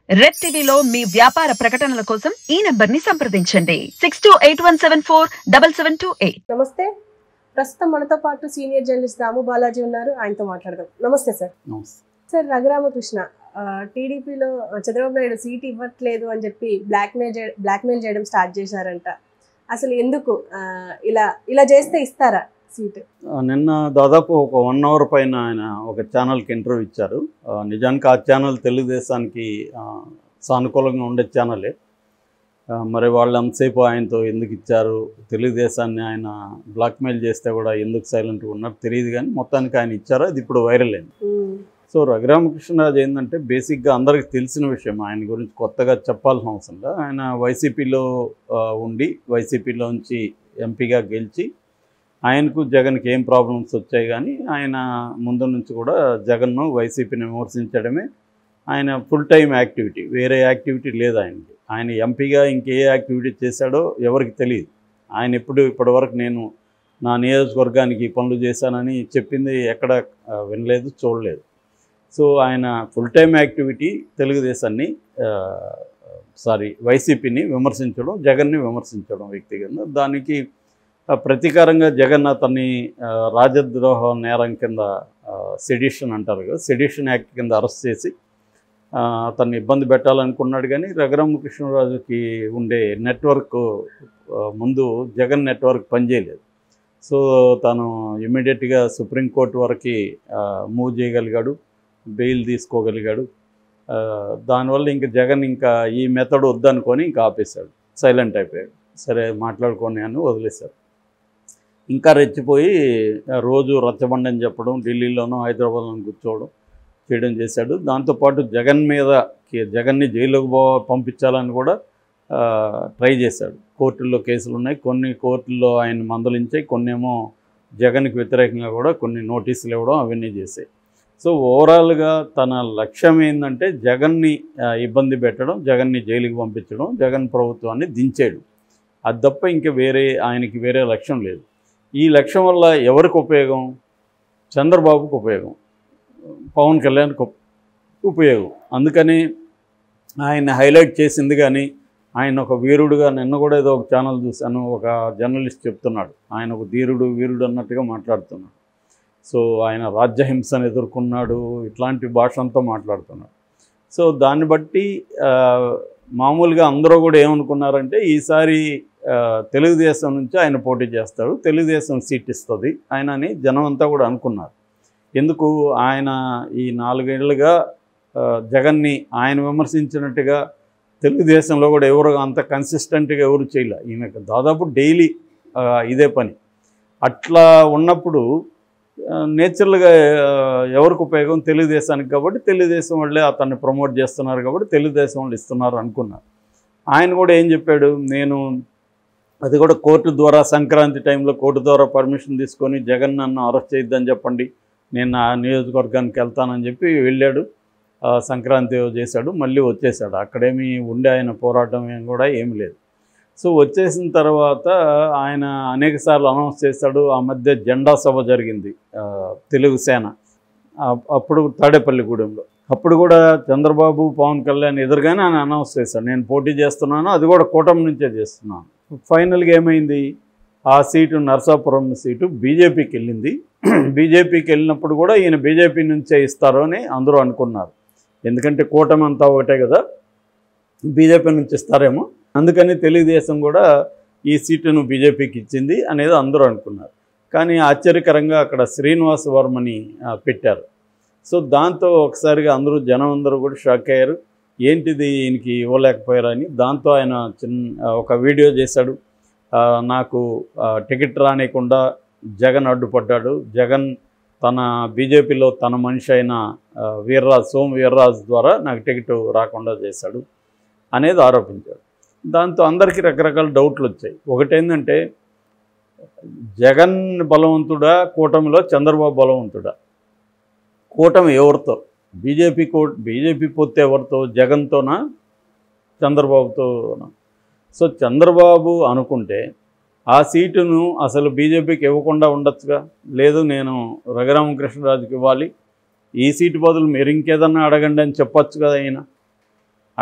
Red టీవీలో మీ వ్యాపార ప్రకటనల కోసం ఈ నంబర్ ని సంప్రదించండి 6281747728. నమస్తే. ప్రస్తుతం మనతో పాటు సీనియర్ జర్నలిస్ట్ దాము బాలాజీ ఉన్నారు. ఆయనతో మాట్లాడదాం. నమస్తే సార్. సార్, రఘురామకృష్ణ టీడీపీలో చంద్రబాబు నాయుడు సీట్ ఇవ్వట్లేదు అని చెప్పి బ్లాక్మెయిల్ చేయడం స్టార్ట్ చేశారంట. అసలు ఎందుకు ఇలా చేస్తే ఇస్తారా సీట్? నిన్న దాదాపు ఒక 1 అవర్ పైన ఆయన ఒక ఛానల్కి ఇంటర్వ్యూ ఇచ్చారు. నిజానికి ఆ ఛానల్ తెలుగుదేశానికి సానుకూలంగా ఉండే ఛానలే. మరి వాళ్ళు అంతసేపు ఆయనతో ఎందుకు ఇచ్చారు, తెలుగుదేశాన్ని ఆయన బ్లాక్మెయిల్ చేస్తే కూడా ఎందుకు సైలెంట్గా ఉన్నారు తెలియదు, కానీ మొత్తానికి ఆయన ఇచ్చారు. అది ఇప్పుడు వైరల్ అయింది. సో రఘురామకృష్ణరాజు ఏంటంటే బేసిక్గా అందరికీ తెలిసిన విషయం, ఆయన గురించి కొత్తగా చెప్పాల్సిన అవసరం లేదు. ఆయన వైసీపీలో ఉండి వైసీపీలోంచి ఎంపీగా గెలిచి ఆయనకు జగన్కి ఏం ప్రాబ్లమ్స్ వచ్చాయి, కానీ ఆయన ముందు నుంచి కూడా జగన్ను వైసీపీని విమర్శించడమే ఆయన ఫుల్ టైం యాక్టివిటీ. వేరే యాక్టివిటీ లేదు ఆయనకి. ఆయన ఎంపీగా ఇంకే యాక్టివిటీ చేశాడో ఎవరికి తెలియదు. ఆయన ఇప్పటివరకు నేను నా నియోజకవర్గానికి పనులు చేశానని చెప్పింది ఎక్కడ వినలేదు, చూడలేదు. సో ఆయన ఫుల్ టైం యాక్టివిటీ తెలుగుదేశాన్ని వైసీపీని విమర్శించడం, జగన్ని విమర్శించడం వ్యక్తిగతంగా. దానికి ప్రతీకారంగా జగన్ అతన్ని రాజద్రోహ నేరం కింద సెడిషన్ అంటారు కదా, సెడిషన్ యాక్ట్ కింద అరెస్ట్ చేసి అతన్ని ఇబ్బంది పెట్టాలనుకున్నాడు. కానీ రఘురామకృష్ణరాజుకి ఉండే నెట్వర్క్ ముందు జగన్ నెట్వర్క్ పనిచేయలేదు. సో తను ఇమ్మీడియట్గా సుప్రీంకోర్టు వరకు మూవ్ చేయగలిగాడు, బెయిల్ తీసుకోగలిగాడు. దానివల్ల ఇంకా జగన్ ఇంకా ఈ మెథడ్ వద్దనుకొని ఇంకా ఆపేశాడు, సైలెంట్ అయిపోయాడు. సరే మాట్లాడుకొని అని వదిలేశారు. ఇంకా రెచ్చిపోయి రోజు రచ్చబండని చెప్పడం, ఢిల్లీలోనూ హైదరాబాద్లోనూ కూర్చోవడం చేయడం చేశాడు. దాంతోపాటు జగన్ని జైలుకు పంపించాలని కూడా ట్రై చేశాడు. కోర్టుల్లో కేసులు ఉన్నాయి, కొన్ని కోర్టుల్లో ఆయన మందలించాయి, కొన్ని ఏమో జగన్కి వ్యతిరేకంగా కూడా కొన్ని నోటీసులు ఇవ్వడం అవన్నీ చేశాయి. సో ఓవరాల్గా తన లక్ష్యం ఏంటంటే జగన్ని ఇబ్బంది పెట్టడం, జగన్ని జైలుకి పంపించడం, జగన్ ప్రభుత్వాన్ని దించేయడం. అది తప్ప ఇంకా ఆయనకి వేరే లక్ష్యం లేదు. ఈ లక్ష్యం వల్ల ఎవరికి ఉపయోగం? చంద్రబాబుకు ఉపయోగం, పవన్ కళ్యాణ్కి ఉపయోగం. అందుకని ఆయన హైలైట్ చేసింది. కానీ ఆయన ఒక వీరుడుగా, నిన్న కూడా ఏదో ఒక ఛానల్ చూశాను, ఒక జర్నలిస్ట్ చెప్తున్నాడు ఆయన ఒక వీరుడు అన్నట్టుగా మాట్లాడుతున్నాడు. సో ఆయన రాజ్యహింసను ఎదుర్కొన్నాడు, ఇట్లాంటి భాష అంతా మాట్లాడుతున్నాడు. సో దాన్ని బట్టి మామూలుగా అందరూ కూడా ఏమనుకున్నారంటే ఈసారి తెలుగుదేశం నుంచి ఆయన పోటీ చేస్తాడు, తెలుగుదేశం సీట్ ఇస్తుంది ఆయన అని జనం అంతా కూడా అనుకున్నారు. ఎందుకు ఆయన ఈ 4 ఏళ్లుగా జగన్ని ఆయన విమర్శించినట్టుగా తెలుగుదేశంలో కూడా ఎవరు అంత కన్సిస్టెంట్గా ఎవరు చేయలే. ఈయనకు దాదాపు డైలీ ఇదే పని. అట్లా ఉన్నప్పుడు నేచురల్గా ఎవరికి ఉపయోగం? తెలుగుదేశానికి. కాబట్టి తెలుగుదేశం వాళ్ళే అతన్ని ప్రమోట్ చేస్తున్నారు, కాబట్టి తెలుగుదేశం వాళ్ళు ఇస్తున్నారు అనుకున్నారు. ఆయన కూడా ఏం చెప్పాడు, నేను అది కూడా కోర్టు ద్వారా సంక్రాంతి టైంలో కోర్టు ద్వారా పర్మిషన్ తీసుకొని జగన్ నన్ను అరెస్ట్ చేయొద్దని చెప్పండి, నేను నా నియోజకవర్గానికి వెళ్తానని చెప్పి వెళ్ళాడు. సంక్రాంతి చేశాడు, మళ్ళీ వచ్చేసాడు. అక్కడేమి ఉండే ఆయన పోరాటం కూడా ఏమి లేదు. సో వచ్చేసిన తర్వాత ఆయన అనేకసార్లు అనౌన్స్ చేశాడు. ఆ మధ్య జెండా సభ జరిగింది తెలుగు సేన, అప్పుడు తాడేపల్లిగూడెంలో. అప్పుడు కూడా చంద్రబాబు, పవన్ కళ్యాణ్ ఎదురుగానే ఆయన అనౌన్స్ చేశాడు, నేను పోటీ చేస్తున్నాను, అది కూడా కూటమి నుంచే చేస్తున్నాను. ఫైనల్గా ఏమైంది? ఆ సీటు, నరసాపురం సీటు బీజేపీకి వెళ్ళింది. బీజేపీకి వెళ్ళినప్పుడు కూడా ఈయన బీజేపీ నుంచే ఇస్తారు అని అందరూ అనుకున్నారు. ఎందుకంటే కూటమి అంతా ఒకటే కదా, బీజేపీ నుంచి ఇస్తారేమో, అందుకని తెలుగుదేశం కూడా ఈ సీటును బీజేపీకి ఇచ్చింది అనేది అందరూ అనుకున్నారు. కానీ ఆశ్చర్యకరంగా అక్కడ శ్రీనివాస్ వర్మని పెట్టారు. సో దాంతో ఒకసారిగా జనం అందరూ కూడా షాక్ అయ్యారు, ఏంటిది ఈయనకి ఇవ్వలేకపోయారని. దాంతో ఆయన ఒక వీడియో చేశాడు, నాకు టికెట్ రానియకుండా జగన్ అడ్డుపడ్డాడు, జగన్ తన బీజేపీలో తన మనిషి అయిన సోము వీర్రాజు ద్వారా నాకు టికెట్ రాకుండా చేశాడు అనేది ఆరోపించాడు. దాంతో అందరికీ రకరకాల డౌట్లు వచ్చాయి. ఒకటేంటంటే జగన్ బలవంతుడా, కూటమిలో చంద్రబాబు బలవంతుడా? కూటమి ఎవరితో? బీజేపీ పొత్తు ఎవరితో? జగన్తోనా, చంద్రబాబుతోనా? సో చంద్రబాబు అనుకుంటే ఆ సీటును అసలు బీజేపీకి ఇవ్వకుండా ఉండొచ్చుగా. లేదు, నేను రఘురామకృష్ణరాజుకి ఇవ్వాలి, ఈ సీటు బదులు మీరు ఇంకేదన్నా అడగండి అని చెప్పొచ్చు కదా ఆయన.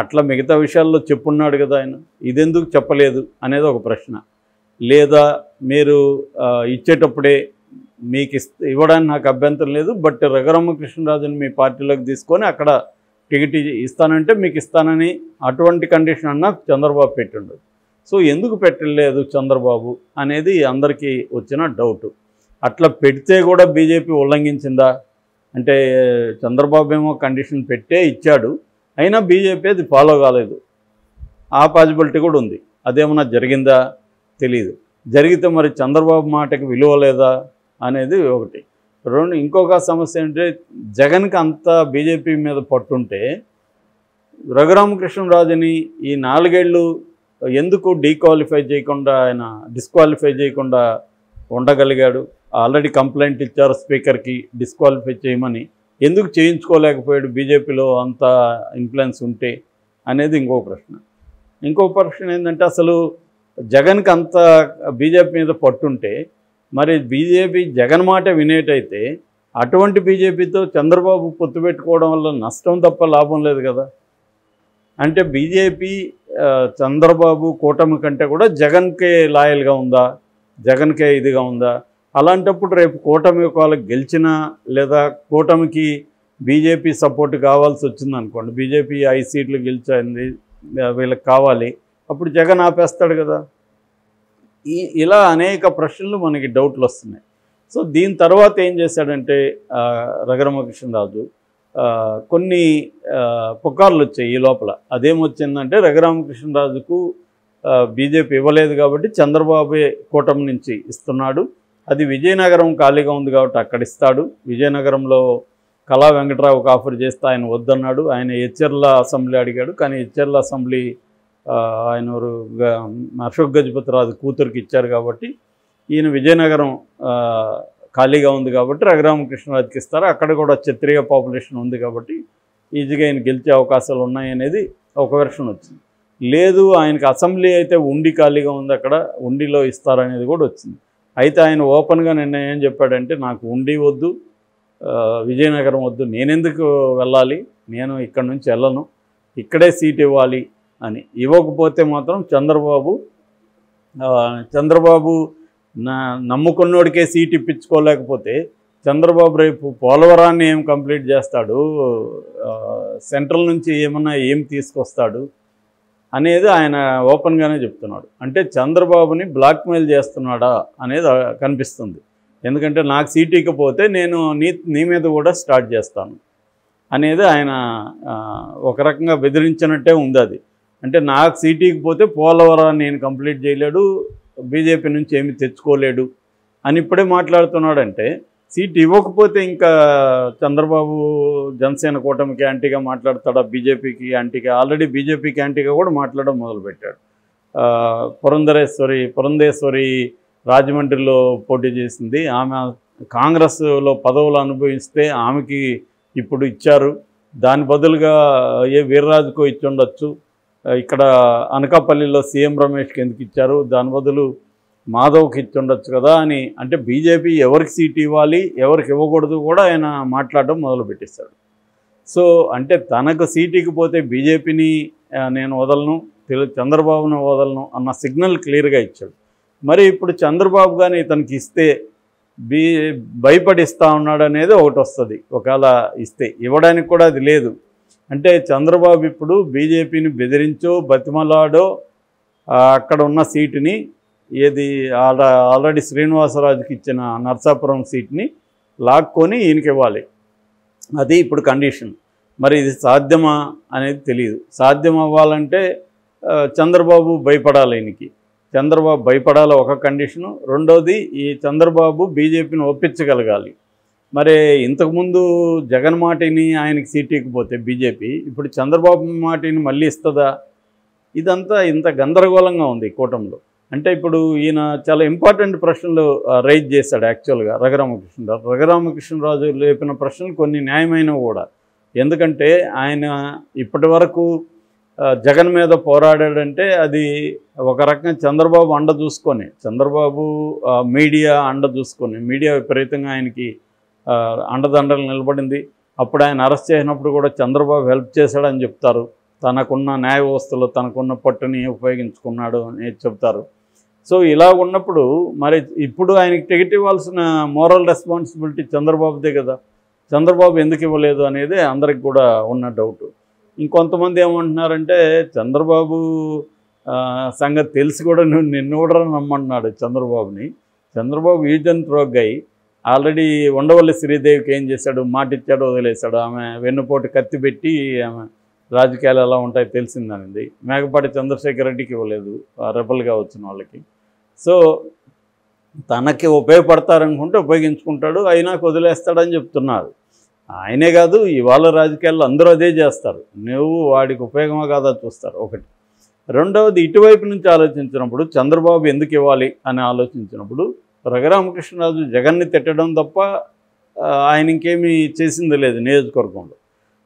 అట్లా మిగతా విషయాల్లో చెప్పున్నాడు కదా ఆయన, ఇదెందుకు చెప్పలేదు అనేది ఒక ప్రశ్న. లేదా మీరు ఇచ్చేటప్పుడే మీకు ఇవ్వడానికి నాకు అభ్యంతరం లేదు, బట్ రఘురామకృష్ణరాజుని మీ పార్టీలోకి తీసుకొని అక్కడ టికెట్ ఇస్తానంటే మీకు ఇస్తానని అటువంటి కండిషన్ అన్నా చంద్రబాబు పెట్టిండు. సో ఎందుకు పెట్టలేదు చంద్రబాబు అనేది అందరికీ వచ్చిన డౌటు. అట్లా పెడితే కూడా బీజేపీ ఉల్లంఘించిందా అంటే, చంద్రబాబు ఏమో కండిషన్ పెట్టే ఇచ్చాడు, అయినా బీజేపీ అది ఫాలో కాలేదు. ఆ పాసిబిలిటీ కూడా ఉంది. అదేమన్నా జరిగిందా తెలియదు. జరిగితే మరి చంద్రబాబు మాటకి విలువ లేదా అనేది ఒకటి. ఇంకొక సమస్య ఏంటంటే, జగన్కి అంత బీజేపీ మీద పట్టుంటే రఘురామకృష్ణరాజుని ఈ 4 ఏళ్ళు ఎందుకు డిస్క్వాలిఫై చేయకుండా ఉండగలిగాడు? ఆల్రెడీ కంప్లైంట్ ఇచ్చారు స్పీకర్కి డిస్క్వాలిఫై చేయమని, ఎందుకు చేయించుకోలేకపోయాడు బీజేపీలో అంత ఇన్ఫ్లుయెన్స్ ఉంటే అనేది ఇంకో ప్రశ్న. ఇంకో ప్రశ్న ఏంటంటే, అసలు జగన్కి అంత బీజేపీ మీద పట్టుంటే మరి బీజేపీ జగన్ మాట వినేటైతే అటువంటి బీజేపీతో చంద్రబాబు పొత్తు పెట్టుకోవడం వల్ల నష్టం తప్ప లాభం లేదు కదా. అంటే బీజేపీ చంద్రబాబు కూటమి కంటే కూడా జగన్కే లాయల్గా ఉందా, జగన్కే ఇదిగా ఉందా? అలాంటప్పుడు రేపు కూటమి ఒకవేళ గెలిచినా లేదా కూటమికి బీజేపీ సపోర్ట్ కావాల్సి వచ్చింది అనుకోండి, బీజేపీ 5 సీట్లు గెలిచింది వీళ్ళకి కావాలి, అప్పుడు జగన్ ఆపేస్తాడు కదా. ఇలా అనేక ప్రశ్నలు మనకి డౌట్లు వస్తున్నాయి. సో దీని తర్వాత ఏం చేశాడంటే రఘురామకృష్ణరాజు కొన్ని పుకార్లు వచ్చాయి ఈ లోపల. అదేమొచ్చిందంటే, రఘురామకృష్ణరాజుకు బీజేపీ ఇవ్వలేదు కాబట్టి చంద్రబాబే కూటమి నుంచి ఇస్తున్నాడు, అది విజయనగరం ఖాళీగా ఉంది కాబట్టి అక్కడ ఇస్తాడు, విజయనగరంలో కళా వెంకట్రావుకు ఆఫర్ చేస్తే ఆయన వద్దన్నాడు, ఆయన ఎచ్చెర్ల అసెంబ్లీ అడిగాడు, కానీ ఎచ్చెర్ల అసెంబ్లీ ఆయన అశోక్ గజపతిరాజు కూతురికి ఇచ్చారు కాబట్టి ఈయన విజయనగరం ఖాళీగా ఉంది కాబట్టి రఘురామకృష్ణరాజుకి ఇస్తారు, అక్కడ కూడా క్షత్రియ పాపులేషన్ ఉంది కాబట్టి ఈజీగా ఆయన గెలిచే అవకాశాలు ఉన్నాయనేది ఒక వెర్షన్ వచ్చింది. లేదు, ఆయనకి అసెంబ్లీ అయితే ఉండి ఖాళీగా ఉంది, అక్కడ ఉండిలో ఇస్తారనేది కూడా వచ్చింది. అయితే ఆయన ఓపెన్గా నిన్న ఏం చెప్పాడంటే, నాకు ఉండి వద్దు, విజయనగరం వద్దు, నేనెందుకు వెళ్ళాలి, నేను ఇక్కడ నుంచి వెళ్ళను, ఇక్కడే సీట్ ఇవ్వాలి అని. ఇవ్వకపోతే మాత్రం చంద్రబాబు నమ్ముకున్నోడికే సీట్ ఇప్పించుకోలేకపోతే చంద్రబాబు రేపు పోలవరాన్ని ఏం కంప్లీట్ చేస్తాడు, సెంట్రల్ నుంచి ఏం తీసుకొస్తాడు అనేది ఆయన ఓపెన్గానే చెప్తున్నాడు. అంటే చంద్రబాబుని బ్లాక్మెయిల్ చేస్తున్నాడా అనేది కనిపిస్తుంది. ఎందుకంటే నాకు సీట్ ఇకపోతే నేను నీ మీద కూడా స్టార్ట్ చేస్తాను అనేది ఆయన ఒక రకంగా బెదిరించినట్టే ఉంది అది. అంటే నాకు సీట్ ఇకపోతే పోలవరాన్ని నేను కంప్లీట్ చేయలేడు, బీజేపీ నుంచి ఏమి తెచ్చుకోలేడు అని ఇప్పుడే మాట్లాడుతున్నాడంటే, సీట్ ఇవ్వకపోతే ఇంకా చంద్రబాబు జనసేన కూటమికి యాంటీగా మాట్లాడతాడా, బీజేపీకి యాంటీగా? ఆల్రెడీ బీజేపీకి యాంటీగా కూడా మాట్లాడడం మొదలుపెట్టాడు. పురంధేశ్వరి రాజమండ్రిలో పోటీ చేసింది, ఆమె కాంగ్రెస్లో పదవులు అనుభవిస్తే ఆమెకి ఇప్పుడు ఇచ్చారు, దాని బదులుగా వీర్రాజుకో ఇచ్చి ఉండొచ్చు, ఇక్కడ అనకాపల్లిలో సీఎం రమేష్కి ఎందుకు ఇచ్చారు, దాని బదులు మాధవ్కి ఇచ్చి ఉండొచ్చు కదా అని. అంటే బీజేపీ ఎవరికి సీట్ ఇవ్వాలి ఎవరికి ఇవ్వకూడదు కూడా ఆయన మాట్లాడడం మొదలుపెట్టేశాడు. సో అంటే తనకు సీట్ ఇకపోతే బీజేపీని నేను వదలను, చంద్రబాబును వదలను అన్న సిగ్నల్ క్లియర్గా ఇచ్చాడు. మరి ఇప్పుడు చంద్రబాబు కానీ ఇతనికి ఇస్తే భయపడిస్తా ఉన్నాడు అనేది ఒకటి వస్తుంది. ఒకవేళ ఇస్తే ఇవ్వడానికి కూడా అది లేదు. అంటే చంద్రబాబు ఇప్పుడు బీజేపీని బెదిరించో బతిమలాడో అక్కడ ఉన్న సీటుని ఆల్రెడీ శ్రీనివాసరాజుకి ఇచ్చిన నర్సాపురం సీట్ని లాక్కొని ఈయనకి ఇవ్వాలి, అది ఇప్పుడు కండిషన్. మరి ఇది సాధ్యమా అనేది తెలియదు. సాధ్యం అవ్వాలంటే చంద్రబాబు భయపడాలి, ఈయనకి చంద్రబాబు భయపడాలి ఒక కండిషను. రెండోది ఈ చంద్రబాబు బీజేపీని ఒప్పించగలగాలి. మరి ఇంతకుముందు జగన్ మాటిని ఆయనకి సీట్ ఇకపోతే బీజేపీ ఇప్పుడు చంద్రబాబు మాటిని మళ్ళీ ఇస్తుందా? ఇదంతా ఇంత గందరగోళంగా ఉంది కూటమిలో. అంటే ఇప్పుడు ఈయన చాలా ఇంపార్టెంట్ ప్రశ్నలు రైజ్ చేశాడు యాక్చువల్గా రఘురామకృష్ణరాజు లేపిన ప్రశ్నలు కొన్ని న్యాయమైనవి కూడా. ఎందుకంటే ఆయన ఇప్పటి వరకు జగన్ మీద పోరాడాడంటే అది ఒక రకంగా చంద్రబాబు అండ చూసుకొని, చంద్రబాబు మీడియా అండ చూసుకొని, మీడియా విపరీతంగా ఆయనకి అండదండలు నిలబడింది. అప్పుడు ఆయన అరెస్ట్ చేసినప్పుడు కూడా చంద్రబాబు హెల్ప్ చేశాడని చెప్తారు. తనకున్న న్యాయ వ్యవస్థలో తనకున్న పట్టుని ఉపయోగించుకున్నాడు అని చెప్తారు. సో ఇలా ఉన్నప్పుడు మరి ఇప్పుడు ఆయనకి టికెట్ ఇవ్వాల్సిన మోరల్ రెస్పాన్సిబిలిటీ చంద్రబాబుదే కదా. చంద్రబాబు ఎందుకు ఇవ్వలేదు అనేది అందరికి కూడా ఉన్న డౌట్. ఇంకొంతమంది ఏమంటున్నారంటే చంద్రబాబు సంగతి తెలిసి కూడా నిన్ను కూడా నమ్మంటున్నాడు చంద్రబాబుని. Chandrababu use and throw guy. Already Undavalli శ్రీదేవికి ఏం చేశాడు, మాట ఇచ్చాడు, వదిలేశాడు. ఆమె వెన్నుపోటు కత్తి పెట్టి ఆమె రాజకీయాలు ఎలా ఉంటాయో తెలిసిందనింది. మేకపాటి చంద్రశేఖర్ రెడ్డికి ఇవ్వలేదు, రెబల్గా వచ్చిన వాళ్ళకి. సో తనకి ఉపయోగపడతారనుకుంటే ఉపయోగించుకుంటాడు, అయినా వదిలేస్తాడని చెప్తున్నారు. ఆయనే కాదు, ఇవాళ రాజకీయాల్లో అందరూ అదే చేస్తారు. నువ్వు వాడికి ఉపయోగమా కాదా చూస్తారు ఒకటి. రెండవది, ఇటువైపు నుంచి ఆలోచించినప్పుడు చంద్రబాబు ఎందుకు ఇవ్వాలి అని ఆలోచించినప్పుడు రఘురామకృష్ణరాజు జగన్ని తిట్టడం తప్ప ఆయన ఇంకేమీ చేసింది లేదు నియోజకవర్గంలో.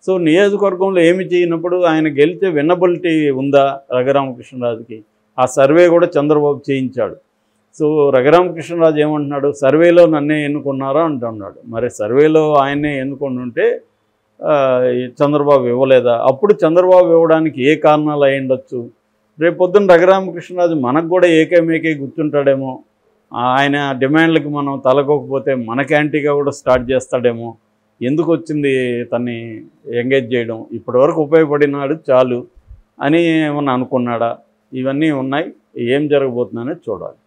సో నియోజకవర్గంలో ఏమి చేయనప్పుడు ఆయన గెలిచే విన్నబిలిటీ ఉందా రఘురామకృష్ణరాజుకి? ఆ సర్వే కూడా చంద్రబాబు చేయించాడు. సో రఘురామకృష్ణరాజు ఏమంటున్నాడు, సర్వేలో నన్నే ఎన్నుకున్నారా అంటున్నాడు. మరి సర్వేలో ఆయన్నే ఎన్నుకొని ఉంటే చంద్రబాబు ఇవ్వలేదా? అప్పుడు చంద్రబాబు ఇవ్వడానికి ఏ కారణాలు అయి ఉండొచ్చు? రేపు పొద్దున్న రఘురామకృష్ణరాజు మనకు కూడా ఏకేమేకే గుర్తుంటాడేమో. ఆయన డిమాండ్లకి మనం తలకోకపోతే మనకి యాంటీగా కూడా స్టార్ట్ చేస్తాడేమో. ఎందుకు వచ్చింది తన్ని ఎంగేజ్ చేయడం, ఇప్పటివరకు ఉపయోగపడినాడు చాలు అని ఏమన్నా అనుకున్నాడా? ఇవన్నీ ఉన్నాయి. ఏం జరగబోతుందనేది చూడాలి.